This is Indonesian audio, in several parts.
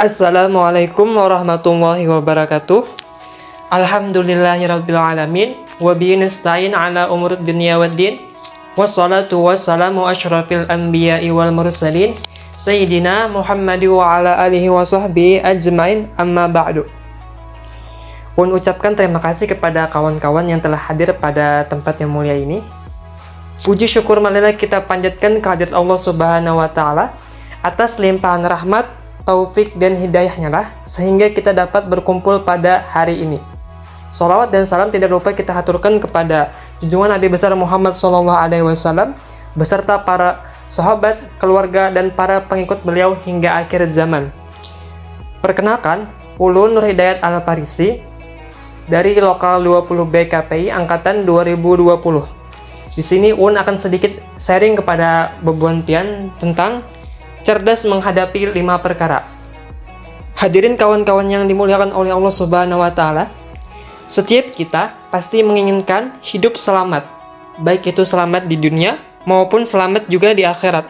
Assalamualaikum warahmatullahi wabarakatuh. Alhamdulillahirabbil alamin wa bihi nasta'in ala umurid dunya waddin. Wassalatu wassalamu asyrafil anbiya'i wal mursalin sayyidina Muhammad wa ala alihi wa sahbihi ajmain, amma ba'du. Ucapkan terima kasih kepada kawan-kawan yang telah hadir pada tempat yang mulia ini. Puji syukur marilah kita panjatkan kehadirat Allah Subhanahu wa taala atas limpahan rahmat, taufik dan hidayahnya lah sehingga kita dapat berkumpul pada hari ini. Salawat dan salam tidak lupa kita haturkan kepada junjungan Nabi besar Muhammad SAW beserta para sahabat, keluarga dan para pengikut beliau hingga akhir zaman. Perkenalkan, Ulun Nur Hidayat Al-Farisi dari Lokal 20B KPI angkatan 2020. Di sini Un akan sedikit sharing kepada Bebontian tentang cerdas menghadapi 5 perkara. Hadirin kawan-kawan yang dimuliakan oleh Allah Subhanahu wa taala, setiap kita pasti menginginkan hidup selamat, baik itu selamat di dunia maupun selamat juga di akhirat.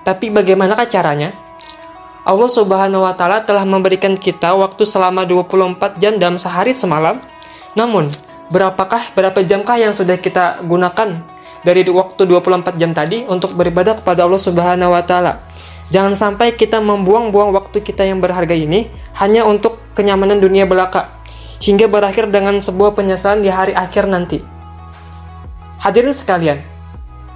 Tapi bagaimanakah caranya? Allah Subhanahu wa taala telah memberikan kita waktu selama 24 jam dalam sehari semalam. Namun, berapa jamkah yang sudah kita gunakan dari waktu 24 jam tadi untuk beribadah kepada Allah Subhanahu wa taala? Jangan sampai kita membuang-buang waktu kita yang berharga ini hanya untuk kenyamanan dunia belaka, hingga berakhir dengan sebuah penyesalan di hari akhir nanti. Hadirin sekalian,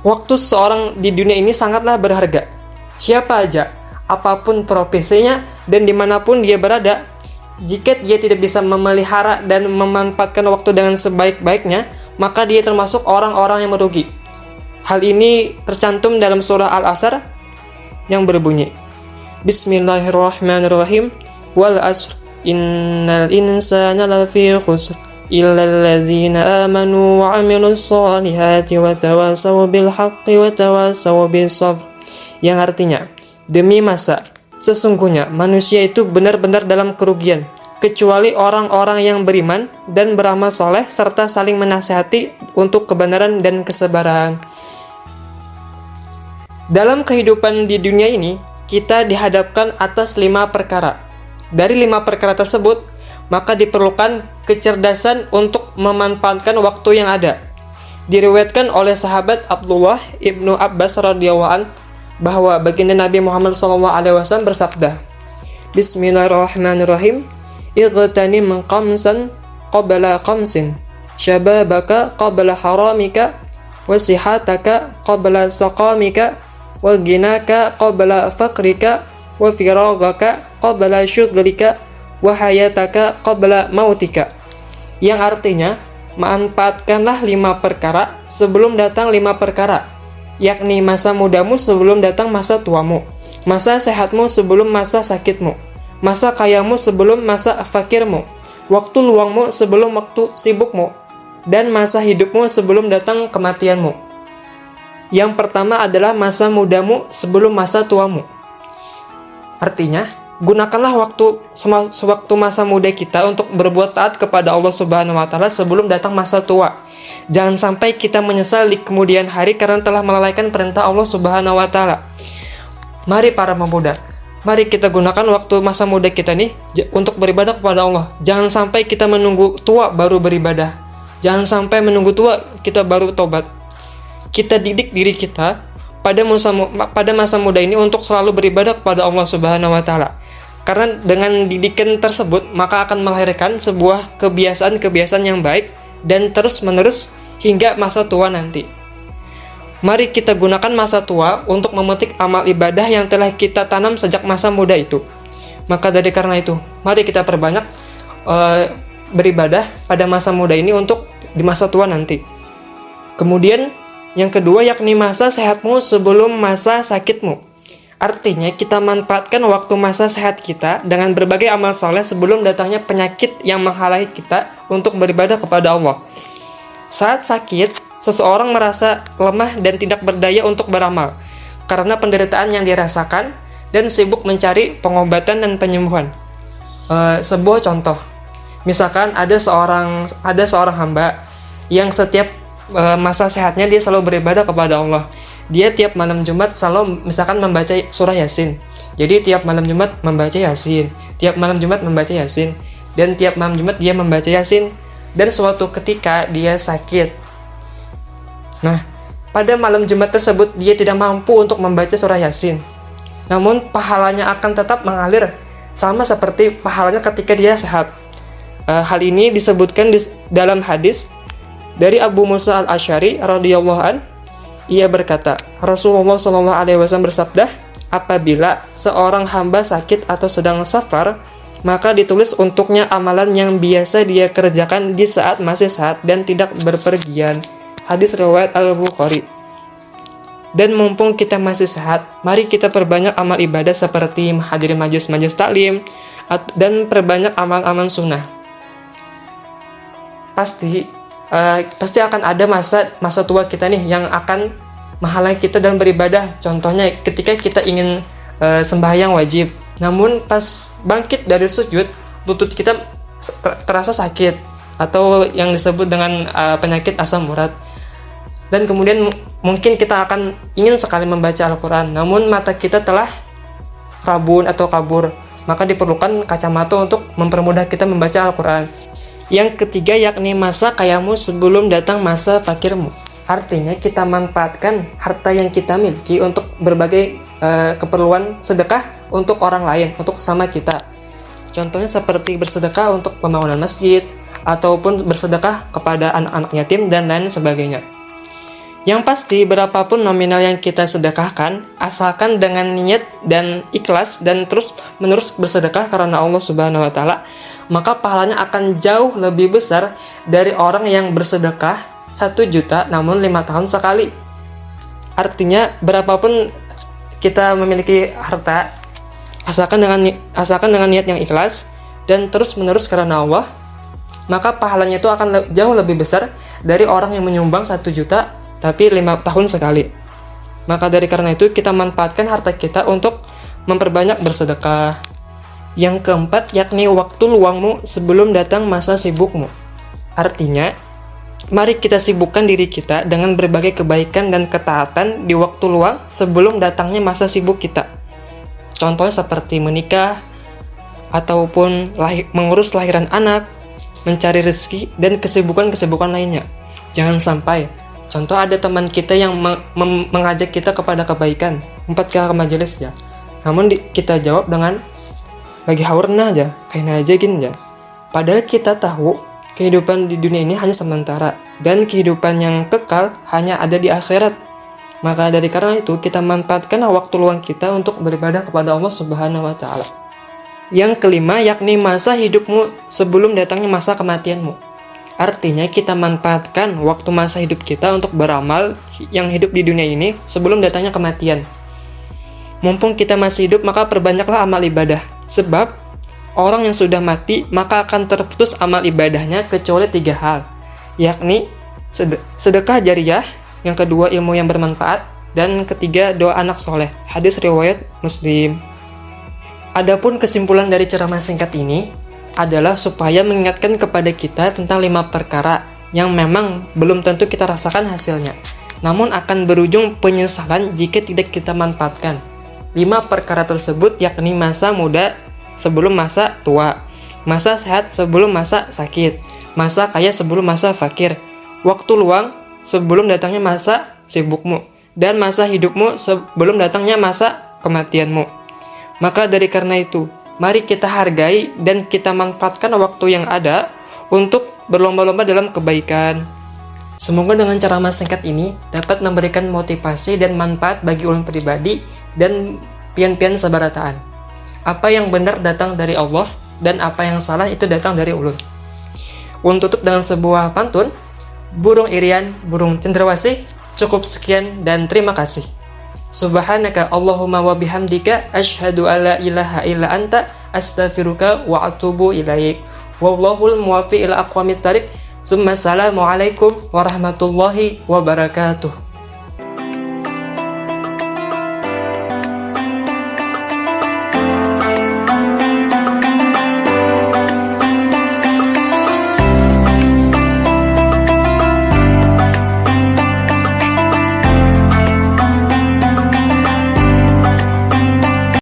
waktu seseorang di dunia ini sangatlah berharga. Siapa aja, apapun profesinya dan dimanapun dia berada, jika dia tidak bisa memelihara dan memanfaatkan waktu dengan sebaik-baiknya, maka dia termasuk orang-orang yang merugi. Hal ini tercantum dalam surah Al-Asr yang berbunyi, Bismillahirrahmanirrahim, wal asr innal insana lafi khusr illal ladzina amanu wa amilus solihati wa tawasaw bil haqqi wa tawasaw bis sabr. Yang artinya, demi masa, sesungguhnya manusia itu benar-benar dalam kerugian kecuali orang-orang yang beriman dan beramal soleh serta saling menasihati untuk kebenaran dan kesabaran. Dalam kehidupan di dunia ini, kita dihadapkan atas 5 perkara. Dari 5 perkara tersebut, maka diperlukan kecerdasan untuk memanfaatkan waktu yang ada. Diriwayatkan oleh sahabat Abdullah ibnu Abbas radhiyallahu an bahwa baginda Nabi Muhammad SAW bersabda, Bismillahirrahmanirrahim, Ightanim qamsan qabla qamsin, syababaka qabla haramika, wasihataka qabla saqamika, wa ginaka qabla faqrika, wa firagaka qabla syughlika, wa hayataka qabla mautika. Yang artinya, manfaatkanlah 5 perkara sebelum datang 5 perkara, yakni masa mudamu sebelum datang masa tuamu, masa sehatmu sebelum masa sakitmu, masa kayamu sebelum masa fakirmu, waktu luangmu sebelum waktu sibukmu, dan masa hidupmu sebelum datang kematianmu. Yang pertama adalah masa mudamu sebelum masa tuamu. Artinya, gunakanlah waktu masa muda kita untuk berbuat taat kepada Allah Subhanahu wa taala sebelum datang masa tua. Jangan sampai kita menyesal di kemudian hari karena telah melalaikan perintah Allah Subhanahu wa taala. Mari para pemuda, mari kita gunakan waktu masa muda kita nih untuk beribadah kepada Allah. Jangan sampai kita menunggu tua baru beribadah. Jangan sampai menunggu tua kita baru tobat. Kita didik diri kita pada masa muda ini untuk selalu beribadah kepada Allah Subhanahu wa taala. Karena dengan didikan tersebut maka akan melahirkan sebuah kebiasaan-kebiasaan yang baik dan terus-menerus hingga masa tua nanti. Mari kita gunakan masa tua untuk memetik amal ibadah yang telah kita tanam sejak masa muda itu. Maka dari karena itu, mari kita perbanyak beribadah pada masa muda ini untuk di masa tua nanti. Kemudian yang kedua yakni masa sehatmu sebelum masa sakitmu. Artinya kita manfaatkan waktu masa sehat kita dengan berbagai amal soleh sebelum datangnya penyakit yang menghalangi kita untuk beribadah kepada Allah. Saat sakit, seseorang merasa lemah dan tidak berdaya untuk beramal karena penderitaan yang dirasakan dan sibuk mencari pengobatan dan penyembuhan. Sebuah contoh, misalkan ada seorang hamba yang setiap masa sehatnya dia selalu beribadah kepada Allah. dia tiap malam Jumat selalu misalkan membaca surah Yasin. Jadi tiap malam Jumat membaca Yasin, tiap malam Jumat membaca Yasin, dan tiap malam Jumat dia membaca Yasin. Dan suatu ketika dia sakit. Nah, pada malam Jumat tersebut dia tidak mampu untuk membaca surah Yasin. Namun pahalanya akan tetap mengalir sama seperti pahalanya ketika dia sehat. Hal ini disebutkan dalam hadis dari Abu Musa al-Asy'ari radhiyallahu an. Ia berkata, Rasulullah SAW bersabda, apabila seorang hamba sakit atau sedang safar, maka ditulis untuknya amalan yang biasa dia kerjakan di saat masih sehat dan tidak berpergian. Hadis riwayat Al-Bukhari. Dan mumpung kita masih sehat, mari kita perbanyak amal ibadah seperti menghadiri majelis-majelis taklim dan perbanyak amal-amal sunnah. Pasti akan ada masa tua kita nih yang akan menghalangi kita dalam beribadah. Contohnya ketika kita ingin sembahyang wajib, namun pas bangkit dari sujud, lutut kita terasa sakit atau yang disebut dengan penyakit asam urat. Dan kemudian mungkin kita akan ingin sekali membaca Al-Quran, namun mata kita telah rabun atau kabur, maka diperlukan kacamata untuk mempermudah kita membaca Al-Quran. Yang ketiga yakni masa kayamu sebelum datang masa fakirmu. Artinya kita manfaatkan harta yang kita miliki untuk berbagai keperluan sedekah untuk orang lain, untuk sesama kita. Contohnya seperti bersedekah untuk pembangunan masjid, ataupun bersedekah kepada anak-anak yatim dan lain sebagainya. Yang pasti berapapun nominal yang kita sedekahkan, asalkan dengan niat dan ikhlas dan terus menerus bersedekah karena Allah Subhanahu wa taala, maka pahalanya akan jauh lebih besar dari orang yang bersedekah 1 juta namun 5 tahun sekali. Artinya berapapun kita memiliki harta, asalkan dengan niat yang ikhlas dan terus menerus karena Allah, maka pahalanya itu akan jauh lebih besar dari orang yang menyumbang 1 juta tapi 5 tahun sekali. Maka dari karena itu kita manfaatkan harta kita untuk memperbanyak bersedekah. Yang keempat yakni waktu luangmu sebelum datang masa sibukmu. Artinya, mari kita sibukkan diri kita dengan berbagai kebaikan dan ketaatan di waktu luang sebelum datangnya masa sibuk kita. Contohnya seperti menikah, ataupun mengurus lahiran anak, mencari rezeki, dan kesibukan-kesibukan lainnya. Jangan sampai, contoh ada teman kita yang mengajak kita kepada kebaikan, 4 kali ke majelis ya. Namun kita jawab dengan lagi haurna aja, kayaknya aja gini ya. Padahal kita tahu kehidupan di dunia ini hanya sementara dan kehidupan yang kekal hanya ada di akhirat. Maka dari karena itu kita manfaatkan waktu luang kita untuk beribadah kepada Allah Subhanahu wa taala. Yang kelima yakni masa hidupmu sebelum datangnya masa kematianmu. Artinya kita manfaatkan waktu masa hidup kita untuk beramal yang hidup di dunia ini sebelum datangnya kematian. Mumpung kita masih hidup, maka perbanyaklah amal ibadah. Sebab orang yang sudah mati maka akan terputus amal ibadahnya kecuali 3 hal, yakni sedekah jariyah, yang kedua ilmu yang bermanfaat, dan ketiga doa anak soleh. Hadis riwayat Muslim. Adapun kesimpulan dari ceramah singkat ini adalah supaya mengingatkan kepada kita tentang 5 perkara yang memang belum tentu kita rasakan hasilnya, namun akan berujung penyesalan jika tidak kita manfaatkan. 5 perkara tersebut yakni masa muda sebelum masa tua, masa sehat sebelum masa sakit, masa kaya sebelum masa fakir, waktu luang sebelum datangnya masa sibukmu, dan masa hidupmu sebelum datangnya masa kematianmu. Maka dari karena itu, mari kita hargai dan kita manfaatkan waktu yang ada untuk berlomba-lomba dalam kebaikan. Semoga dengan ceramah singkat ini dapat memberikan motivasi dan manfaat bagi ulun pribadi dan pian-pian sabarataan. Apa yang benar datang dari Allah dan apa yang salah itu datang dari ulun. Ulun tutup dengan sebuah pantun, burung irian, burung cendrawasih. Cukup sekian dan terima kasih. Subhanaka Allahumma wa bihamdika asyhadu alla ilaha illa anta astaghfiruka wa atubu ilaik. Wallahul muwaffiq ila aqwamit thariq. Assalamualaikum warahmatullahi wabarakatuh.